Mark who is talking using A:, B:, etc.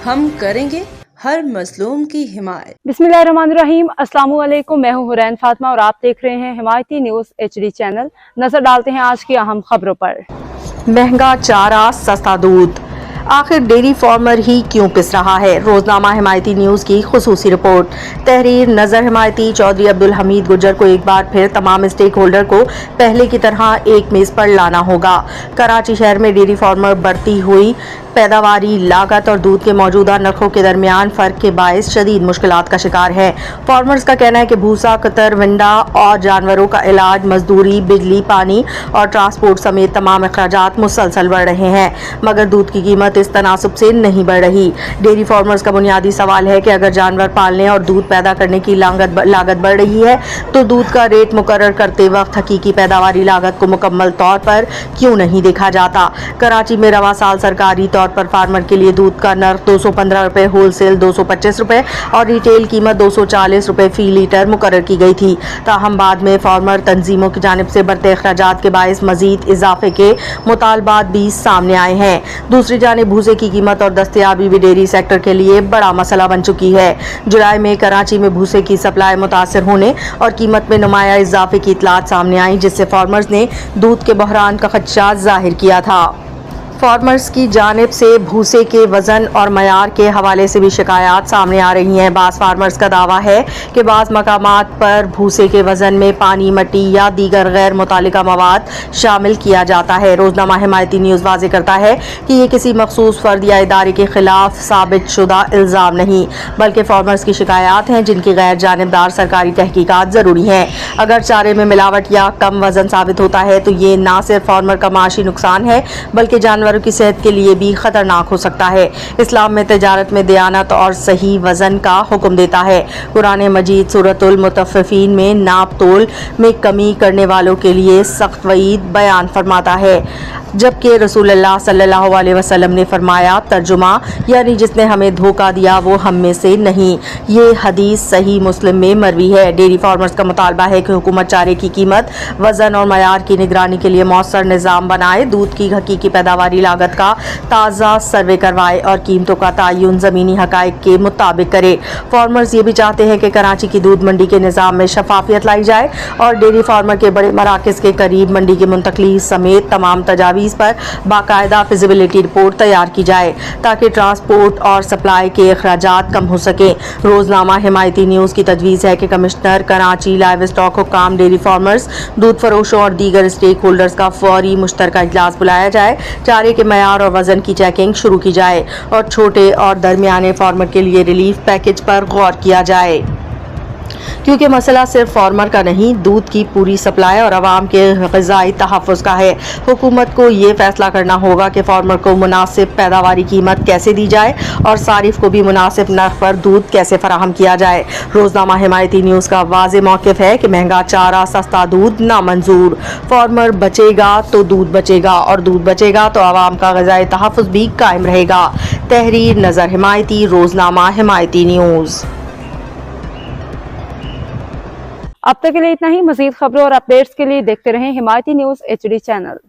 A: हम करेंगे हर मजलूम की हिमायत।
B: बिस्मिल्लाहिर्रहमानिर्रहीम। अस्सलाम वालेकुम। मैं हूँ हुरैन फातिमा और आप देख रहे हैं हिमायती न्यूज HD चैनल। नजर डालते हैं आज की अहम खबरों पर।
C: महंगा चारा, सस्ता दूध, आखिर डेयरी फार्मर ही क्यों पिस रहा है? रोजनामा हिमायती न्यूज की खुसूसी रिपोर्ट। तहरीर नजर हिमायती। चौधरी अब्दुल हमीद गुज्जर को एक बार फिर तमाम स्टेक होल्डर को पहले की तरह एक मेज पर लाना होगा। कराची शहर में डेयरी फार्मर बढ़ती हुई पैदावारी लागत और दूध के मौजूदा नरखों के दरमियान फर्क के बायस शदीद मुश्किलात का शिकार है। फार्मर्स का कहना है कि भूसा, कतर, विंडा और जानवरों का इलाज, मजदूरी, बिजली, पानी और ट्रांसपोर्ट समेत तमाम अखराजात मुसलसल बढ़ रहे हैं, मगर दूध की कीमत इस तनासुब से नहीं बढ़ रही। डेयरी फार्मर्स का बुनियादी सवाल है कि अगर जानवर पालने और दूध पैदा करने की लागत बढ़ रही है तो दूध का रेट मुकर्रर करते वक्त हकीकी पैदावारी लागत को मुकम्मल तौर पर क्यों नहीं देखा जाता। कराची में रवा साल सरकारी तौर पर फार्मर के लिए दूध का नर्ख 215 रुपए, होलसेल 225 रुपए और रिटेल कीमत 240 रुपए फी लीटर मुकर्रर की गई थी। ताहम बाद में फार्मर तंजीमों की जानिब से बढ़ते अखराजात के बायस मजीद इजाफे के मुतालबात भी सामने आए हैं। दूसरी जानिब भूसे की कीमत और दस्तयाबी भी डेयरी सेक्टर के लिए बड़ा मसला बन चुकी है। जुलाई में कराची में भूसे की सप्लाई मुतासर होने और कीमत में नुमाया इजाफे की इतलात सामने आई, जिससे फार्मर्स ने दूध के बहरान का खदशा जाहिर किया था। फार्मर्स की जानिब से भूसे के वजन और मयार के हवाले से भी शिकायत सामने आ रही हैं। बाज़ फार्मर्स का दावा है कि बाज़ मकामात पर भूसे के वजन में पानी, मिट्टी या दीगर गैर मुतालिका मवाद शामिल किया जाता है। रोजनामा हिमायती न्यूज़ वाज़ेह करता है कि ये किसी मखसूस फर्द या इदारे के खिलाफ साबित शुदा इल्ज़ाम नहीं, बल्कि फार्मर्स की शिकायत हैं जिनकी गैर जानिबदार सरकारी तहकीकात ज़रूरी हैं। अगर चारे में मिलावट या कम वजन साबित होता है तो ये ना सिर्फ फार्मर का माशी नुकसान है बल्कि जानवरों की सेहत के लिए भी खतरनाक हो सकता है। इस्लाम में तिजारत में दयानत और सही वजन का हुक्म देता है। कुरान मजीद सूरतुल मुतफ्फिफीन में नाप तोल में कमी करने वालों के लिए सख्त वईद बयान फरमाता है, जबकि रसूलुल्लाह सल्लल्लाहु अलैहि वसल्लम ने फरमाया, तर्जुमा यानी जिसने हमें धोखा दिया वो हम में से नहीं। ये हदीस सही मुस्लिम में मरवी है। डेयरी फार्मर्स का मुतालबा है कि हुकूमत चारे की कीमत, वजन और मयार की निगरानी के लिए मौसर निज़ाम बनाए, दूध की हकीकी पैदावारी लागत का ताज़ा सर्वे करवाए और कीमतों का तयन ज़मीनी हकाइक के मुताबिक करे। फार्मर्स ये भी चाहते हैं कि कराची की दूध मंडी के निज़ाम में शफाफियत लाई जाए और डेयरी फार्मर के बड़े मराकज़ के करीब मंडी की मुंतकली समेत तमाम तजावीज़ पर बाकायदा फिजिबिलिटी रिपोर्ट तैयार की जाए ताकि ट्रांसपोर्ट और सप्लाई के अखराजात कम हो सके। रोजनामा हिमायती न्यूज़ की तजवीज़ है कि कमिश्नर कराची, लाइव स्टॉक हुक्काम, डेयरी फार्मर्स, दूध फरोशों और दीगर स्टेक होल्डर्स का फौरी मुश्तरका इजलास बुलाया जाए, चारे के मयार और वजन की चेकिंग शुरू की जाए और छोटे और दरमियाने फार्मर के लिए रिलीफ पैकेज पर गौर किया जाए, क्योंकि मसला सिर्फ फार्मर का नहीं, दूध की पूरी सप्लाई और आवाम के ग़िज़ाई तहफ़्फ़ुज़ का है। हुकूमत को ये फैसला करना होगा कि फार्मर को मुनासिब पैदावारी कीमत कैसे दी जाए और सारिफ को भी मुनासिब नर्ख पर दूध कैसे फराहम किया जाए। रोजनामा हिमायती न्यूज़ का वाज़ेह मौक़िफ़ है कि महंगा चारा, सस्ता दूध नामंजूर। फार्मर बचेगा तो दूध बचेगा और दूध बचेगा तो आवाम का ग़िज़ाई तहफ़्फ़ुज़ भी कायम रहेगा। तहरीर नज़र हिमायती, रोजनामा हिमायती न्यूज़।
B: अब तक के लिए इतना ही। मज़ीद खबरों और अपडेट्स के लिए देखते रहें हिमायती न्यूज HD चैनल।